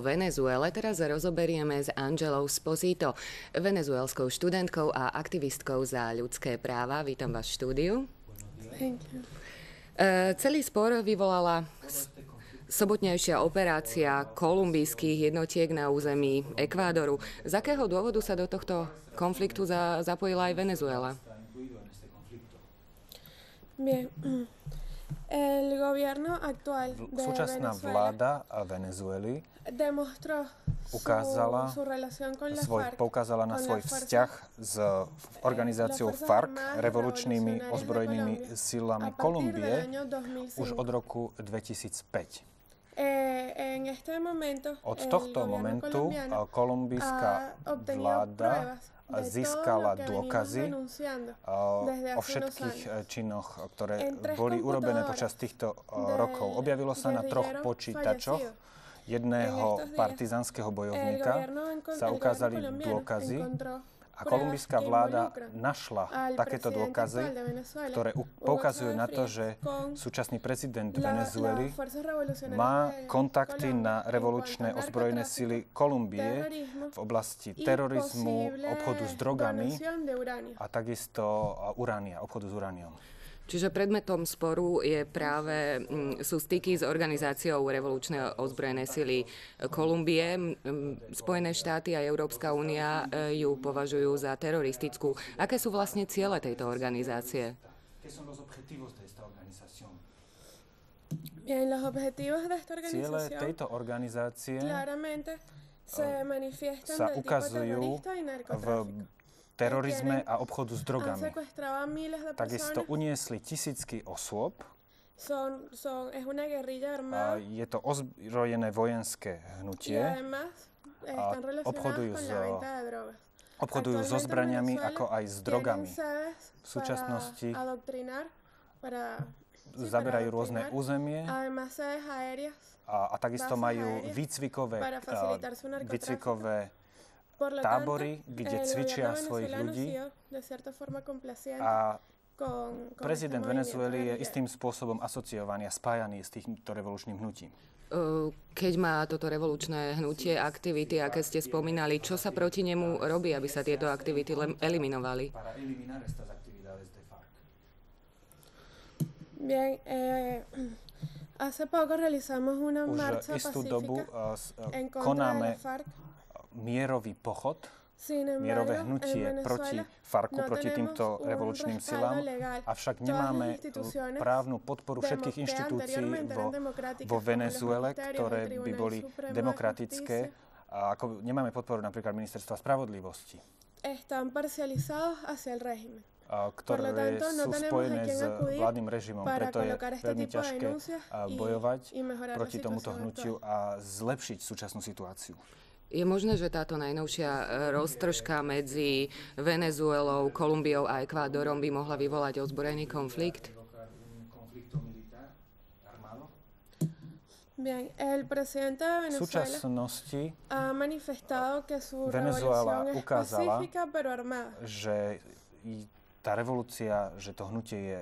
Venezuele teraz rozoberieme s Angelou Sposito, venezuelskou študentkou a aktivistkou za ľudské práva. Vítam vás v štúdiu. Thank you. Celý spor vyvolala sobotnejšia operácia kolumbijských jednotiek na území Ekvádoru. Z akého dôvodu sa do tohto konfliktu zapojila aj Venezuela? Bien. El gobierno actual de Súčasná Venezuela vláda Venezuely demostró ukázala su relación con la FARC, poukázala na con svoj las fuerzas, vzťah s organizáciou las fuerzas FARC, armadas revolučnými revolucionarias de ozbrojenými Colombia, silami a partir Kolumbie del año 2005. už od roku 2005. En este momento, Od el tohto gobierno momentu colombiano kolumbijská ha obtenido vláda pruebas de získala todo lo que dôkazy venimos denunciando desde o hace všetkých unos años. činoch, ktoré En tres boli urobené computadoras počas týchto del rokov. Objavilo sa na troch guerrillero počítačoch fallecido. jedného En estos días, partizánskeho El bojovníka sa gobierno ukázali colombiano dôkazy encontró a kolumbijská pruebas que vláda involucran našla al takéto presidente dôkazy, actual de Venezuela, ktoré Hugo poukazujú na to, Chávez že con súčasný prezident las Venezuely fuerzas revolucionarias má de kontakty Colombia na en revolučné cuanto a ozbrojené narcotráfico, sily Kolumbie terrorismo v oblasti y terorizmu, posible obchodu s drogami donación de uranio. a takisto obchodu s urániom. Čiže predmetom sporu sú styky s organizáciou revolučné ozbrojené sily Kolumbie. Spojené štáty a Európska únia ju považujú za teroristickú. Aké sú vlastne ciele tejto organizácie? Bien, los objetivos de esta Ciele organización tejto organizácie claramente se manifiestan sa del tipo ukazujú terrorista y v narcotráfico. terorizme a obchodu s Han drogami. secuestrado a miles de Takisto personas. uniesli tisícky osôb. Es una guerrilla A armada je to ozbrojené vojenské y hnutie. además están relacionadas obchodujú con la venta de drogas. Obchodujú so Actualmente zbraniami, Venezuela ako aj s tienen drogami. sedes V súčasnosti para adoctrinar, zaberajú rôzne územie además sedes aéreas a takisto bases majú aéreas para facilitar su narcotráfico. výcvikové Por lo tábory, tanto, kde el cvičia gobierno svojich venezolano ľudí ha sido de cierta forma complaciente a con prezident este movimiento Venezuely je guerrillero. istým spôsobom asociovaný a spájaný s týmto revolučným hnutím. Keď má toto revolučné hnutie aktivity, aké ste spomínali, čo sa proti nemu robí, aby sa tieto aktivity eliminovali? Bien, hace poco realizamos una Už marcha istú dobu pacífica en contra de konáme la FARC. mierový pochod, Sin mierové embargo, hnutie en proti Venezuela FARCu, no proti tenemos týmto un revolučným respaldo silám, legal. avšak Todas nemáme las instituciones právnu podporu všetkých que inštitúcií anteriormente eran democráticas, vo como los Venezuele, ministerios, ktoré el by Tribunal boli Supremo de demokratické. Justicia. A ako nemáme podporu napríklad Ministerstva spravodlivosti, Están parcializados hacia el régimen. ktoré Por lo tanto, no sú tenemos spojené a quién s acudir vládnym režimom. para Preto je colocar este veľmi tipo de ťažké denuncias bojovať y mejorar la proti tomuto situación hnutiu a zlepšiť súčasnú situáciu. Je možné, že táto najnovšia roztržka medzi Venezuelou, Kolumbiou a Ekvádorom by mohla vyvolať ozbrojený konflikt? Bien, el presidente de V Venezuela súčasnosti ha manifestado que su Venezuela revolución es ukázala, pacífica pero armada. že tá revolúcia, že to hnutie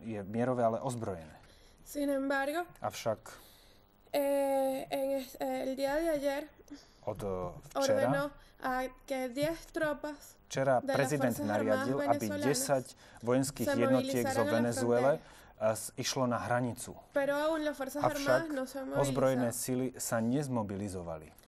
je mierové, ale ozbrojené. Sin embargo, Avšak el día de ayer od ordenó a que 10 tropas včera de las prezident Fuerzas nariadil, Armadas aby venezolanas 10 vojenských se jednotiek zo movilizaran a la Venezuele išlo na hranicu. pero aún las Fuerzas Avšak Armadas no se han ozbrojené movilizado. sily sa nezmobilizovali.